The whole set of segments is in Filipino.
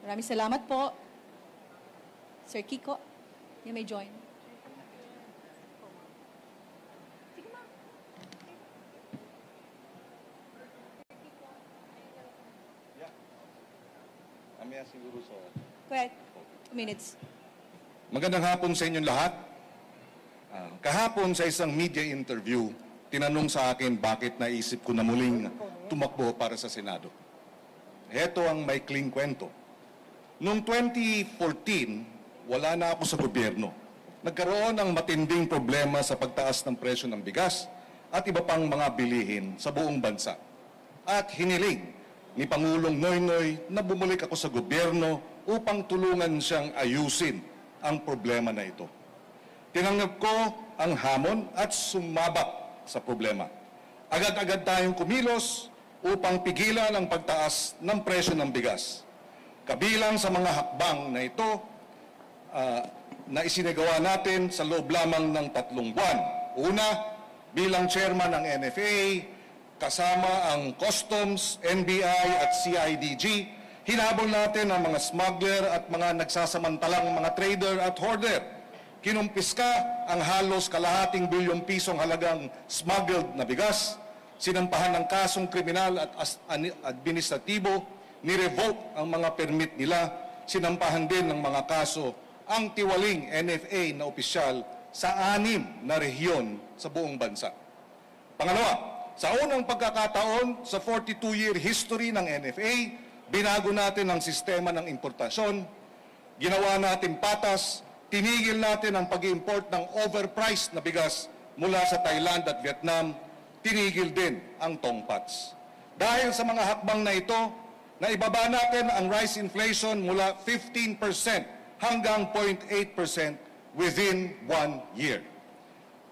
Maraming salamat po. Sir Kiko, you may join. Siguro so. Go ahead. 2 minutes. Magandang hapon sa inyong lahat. Kahapon sa isang media interview, tinanong sa akin bakit naisip ko na muling tumakbo para sa Senado. Heto ang maikling kwento. Noong 2014, wala na ako sa gobyerno. Nagkaroon ng matinding problema sa pagtaas ng presyo ng bigas at iba pang mga bilihin sa buong bansa. At hiniling ni Pangulong Noynoy na bumalik ako sa gobyerno upang tulungan siyang ayusin ang problema na ito. Tinanggap ko ang hamon at sumabak sa problema. Agad-agad tayong kumilos upang pigilan ang pagtaas ng presyo ng bigas. Kabilang sa mga hakbang na ito na isinagawa natin sa loob lamang ng 3 buwan. Una, bilang chairman ng NFA, kasama ang Customs, NBI at CIDG, hinabol natin ang mga smuggler at mga nagsasamantalang mga trader at hoarder. Kinumpiska ang halos kalahating bilyong pisong halagang smuggled na bigas, sinampahan ng kasong kriminal at administratibo, ni-revoke ang mga permit nila, sinampahan din ng mga kaso ang tiwaling NFA na opisyal sa 6 na rehiyon sa buong bansa. Pangalawa, sa unang pagkakataon sa 42-year history ng NFA, binago natin ang sistema ng importasyon, ginawa natin patas, tinigil natin ang pag-import ng overpriced na bigas mula sa Thailand at Vietnam, tinigil din ang tongpats. Dahil sa mga hakbang na ito, naibaba natin ang rice inflation mula 15% hanggang 0.8% within 1 year.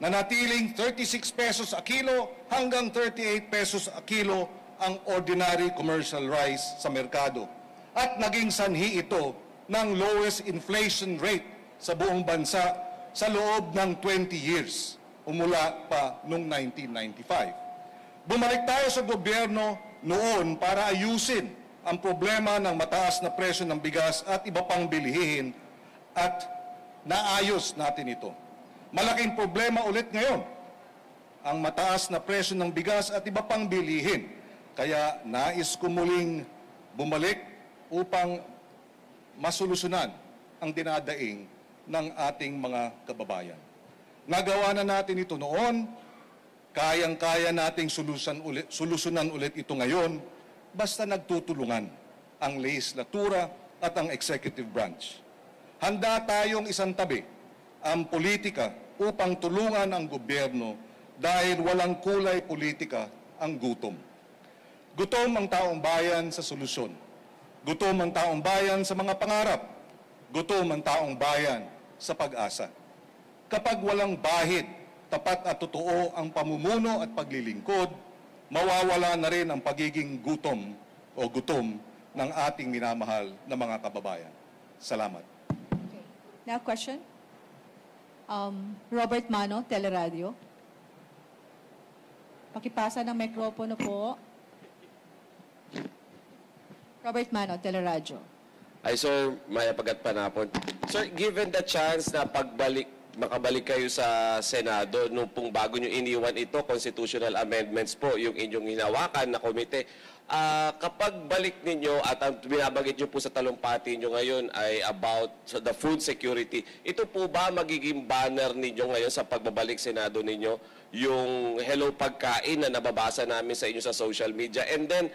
Nanatiling 36 pesos a kilo hanggang 38 pesos a kilo ang ordinary commercial rice sa merkado. At naging sanhi ito ng lowest inflation rate sa buong bansa sa loob ng 20 years, umula pa noong 1995. Bumalik tayo sa gobyerno noon para ayusin ang problema ng mataas na presyo ng bigas at iba pang bilihin at naayos natin ito. Malaking problema ulit ngayon ang mataas na presyo ng bigas at iba pang bilihin. Kaya nais ko muling bumalik upang masolusyonan ang dinadaing ng ating mga kababayan. Nagawa na natin ito noon, kayang-kaya nating solusyonan ulit ito ngayon, basta nagtutulungan ang lehislatura at ang executive branch. Handa tayong isantabi ang politika upang tulungan ang gobyerno dahil walang kulay politika ang gutom. Gutom ang taong bayan sa solusyon. Gutom ang taong bayan sa mga pangarap. Gutom ang taong bayan sa pag-asa. Kapag walang bahid, tapat at totoo ang pamumuno at paglilingkod, mawawala na rin ang pagiging gutom o gutom ng ating minamahal na mga kababayan. Salamat. Okay. Now question. Robert Mano, Teleradio. Pakipasa ng mikropono po. Robert Mano, Teleradio. Ay, Sir, Maya Pagat Panapon. Sir, given the chance na makabalik kayo sa Senado, nung pong bago nyo iniwan ito, constitutional amendments po, yung inyong hinawakan na komite, kapag balik ninyo at ang binabagit nyo po sa talumpati nyo ngayon ay about the food security, ito po ba magiging banner ninyo ngayon sa pagbabalik Senado ninyo, yung hello pagkain na nababasa namin sa inyo sa social media? And then,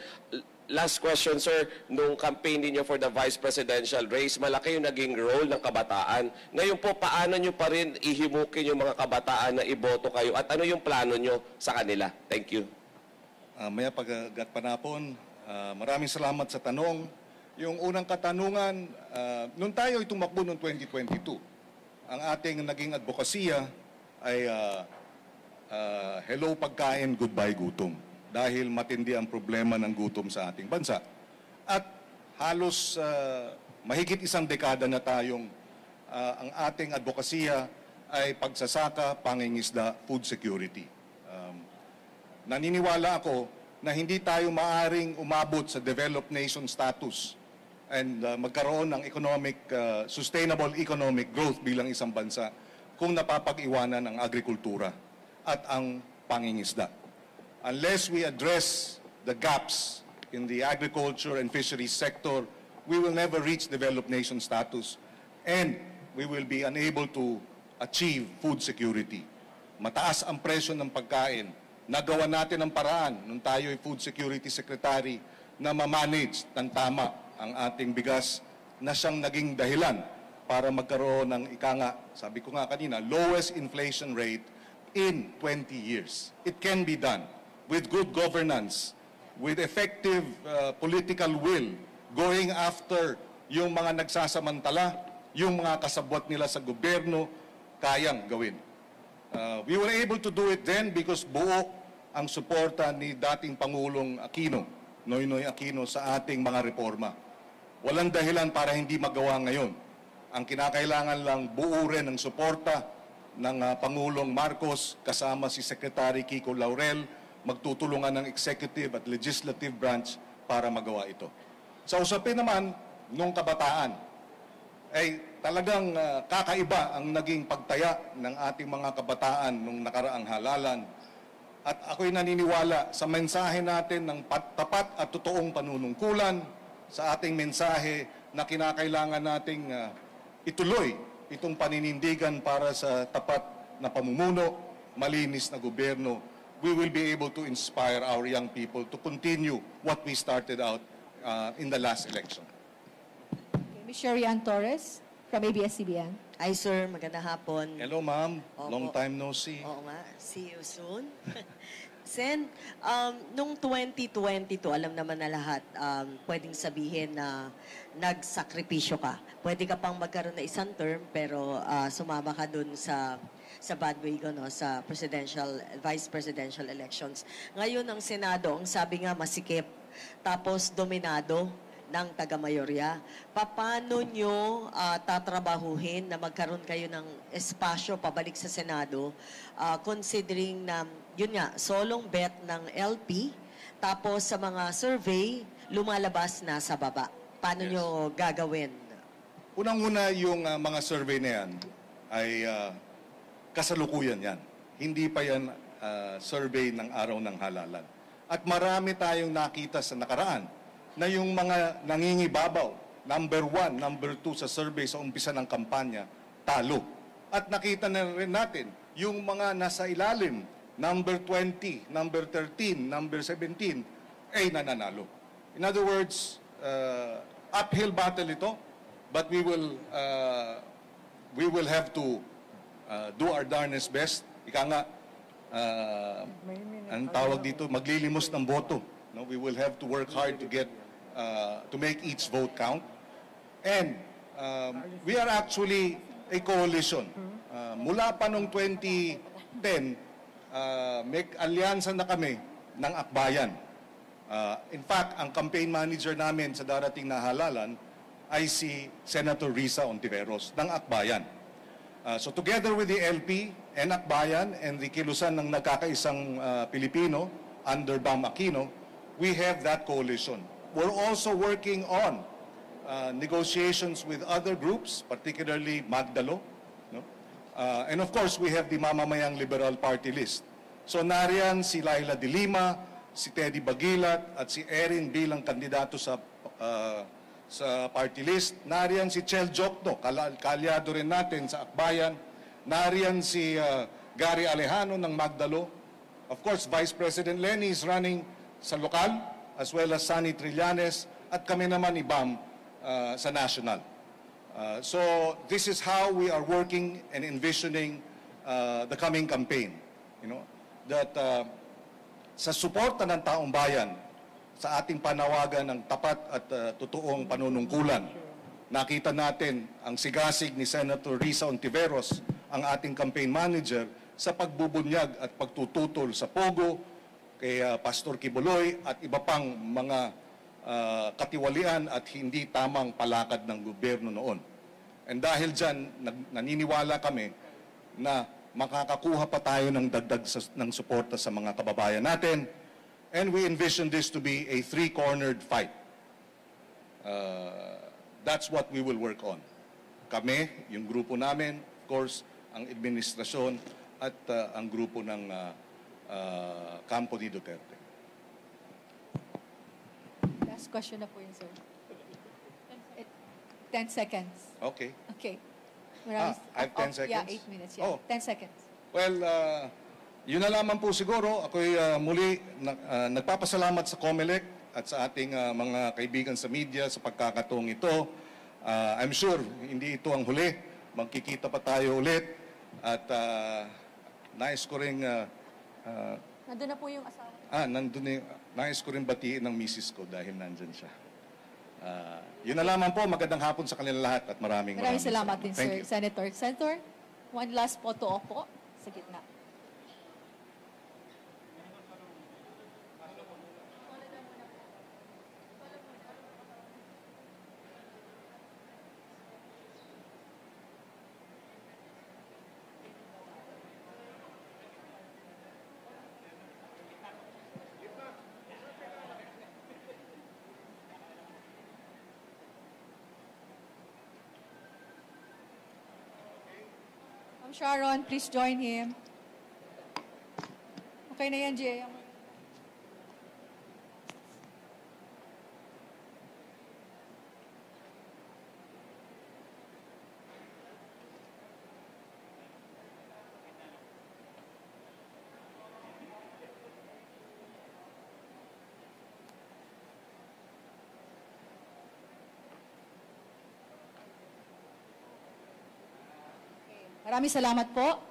last question, sir, nung campaign niyo for the vice presidential race, malaki yung naging role ng kabataan. Ngayon po, paano nyo pa rin ihimukin yung mga kabataan na iboto kayo at ano yung plano nyo sa kanila? Thank you. Maya Pagat Panapon, maraming salamat sa tanong. Yung unang katanungan, nung tayo tumakbo noong 2022, ang ating naging advokasya ay hello pagkain, goodbye gutom. Dahil matindi ang problema ng gutom sa ating bansa. At halos mahigit 1 dekada na tayong ang ating advokasya ay pagsasaka, pangingisda, food security. Naniniwala ako na hindi tayo maaring umabot sa developed nation status and magkaroon ng sustainable economic growth bilang isang bansa kung napapag-iwanan ang agrikultura at ang pangingisda. Unless we address the gaps in the agriculture and fisheries sector, we will never reach developed nation status and we will be unable to achieve food security. Mataas ang presyo ng pagkain. Nagawa natin ang paraan nung tayo ay Food Security Secretary na ma-manage ng tama ang ating bigas na siyang naging dahilan para magkaroon ng sabi ko nga kanina, lowest inflation rate in 20 years. It can be done with good governance, with effective political will, going after yung mga nagsasamantala, yung mga kasabwat nila sa gobyerno, kayang gawin. We were able to do it then because buo ang suporta ni dating Pangulong Aquino, Noynoy Aquino, sa ating mga reforma. Walang dahilan para hindi magawa ngayon. Ang kinakailangan lang buo rin ang suporta ng Pangulong Marcos kasama si Secretary Kiko Laurel, magtutulungan ng executive at legislative branch para magawa ito. Sa usapin naman nung kabataan, ay talagang kakaiba ang naging pagtaya ng ating mga kabataan nung nakaraang halalan. At ako'y naniniwala sa mensahe natin ng tapat at totoong panunungkulan, sa ating mensahe na kinakailangan nating ituloy itong paninindigan para sa tapat na pamumuno, malinis na gobyerno. We will be able to inspire our young people to continue what we started out in the last election. Okay, Ms. Sherry Ann Torres from ABS-CBN. Hi sir, magandang hapon. Hello ma'am, Opo. long time no see. Oo nga, see you soon. Sen, nung 2022, alam naman na lahat, pwedeng sabihin na nagsakripisyo ka. Pwede ka pang magkaroon na isang term, pero sumama ka dun sa bandwagon, no, sa vice presidential elections. Ngayon, ang Senado, ang sabi nga masikip, tapos dominado ng taga-mayorya. Paano nyo tatrabahuhin na magkaroon kayo ng espasyo pabalik sa Senado, considering na, yun nga, solong bet ng LP, tapos sa mga survey, lumalabas na sa baba. Paano nyo gagawin? Unang-una yung mga survey na yan ay kasalukuyan yan. Hindi pa yan survey ng araw ng halalan. At marami tayong nakita sa nakaraan na yung mga nangingibabaw, number 1, number 2 sa survey sa umpisa ng kampanya, talo. At nakita na rin natin, yung mga nasa ilalim, number 20, number 13, number 17, ay nananalo. In other words, uphill battle ito, but we will have to do our darnest best. Ika nga, ang tawag dito, maglilimos ng boto. No, we will have to work hard to get to make each vote count. And we are actually a coalition. Mula pa noong 2010, may alyansa na kami ng Akbayan. In fact, ang campaign manager namin sa darating na halalan ay si Senator Risa Ontiveros ng Akbayan. So together with the LP and Akbayan and the kilusan ng nagkakaisang Pilipino under Bam Aquino, we have that coalition. We're also working on negotiations with other groups, particularly Magdalo. No? And of course, we have the Mamamayang Liberal Party list. So nariyan si Laila de Lima, si Teddy Bagilat, at si Erin bilang kandidato sa party list. Nariyan si Chel Jokno, kalyado rin natin sa Akbayan. Nariyan si Gary Alejano ng Magdalo. Of course, Vice President Lenny is running sa lokal, as well as Sunny Trillanes, at kami naman ni Bam sa national. So this is how we are working and envisioning the coming campaign. You know, that sa suporta ng taong bayan, sa ating panawagan ng tapat at totoong panunungkulan, nakita natin ang sigasig ni Senator Risa Ontiveros, ang ating campaign manager, sa pagbubunyag at pagtututol sa Pogo, kay Pastor Kibuloy at iba pang mga katiwalian at hindi tamang palakad ng gobyerno noon. And dahil dyan, naniniwala kami na makakakuha pa tayo ng dagdag ng suporta sa mga kababayan natin. And we envision this to be a three-cornered fight. that's what we will work on. Kami, yung grupo namin, of course, ang administrasyon at ang grupo ng kampo ni Duterte. Last question na po yun, sir. 10 seconds. Okay. Okay. I have 10 seconds? Yeah, 8 minutes. Yeah, Oh. 10 seconds. Well, yun na lamang po siguro. Ako'y muli nagpapasalamat sa COMELEC at sa ating mga kaibigan sa media sa pagkakataong ito. I'm sure hindi ito ang huli. Magkikita pa tayo ulit. At nais ko rin... Nandun na po yung asawa. Nais ko rin batiin ng misis ko dahil nandyan siya. Yun na lamang po. Magandang hapon sa kanila lahat at maraming Salamat din, Thank sir. you. Senator. Senator, one last photo op po sa gitna. Sharon, please join him. Okay na yan, Jay. Maraming salamat po.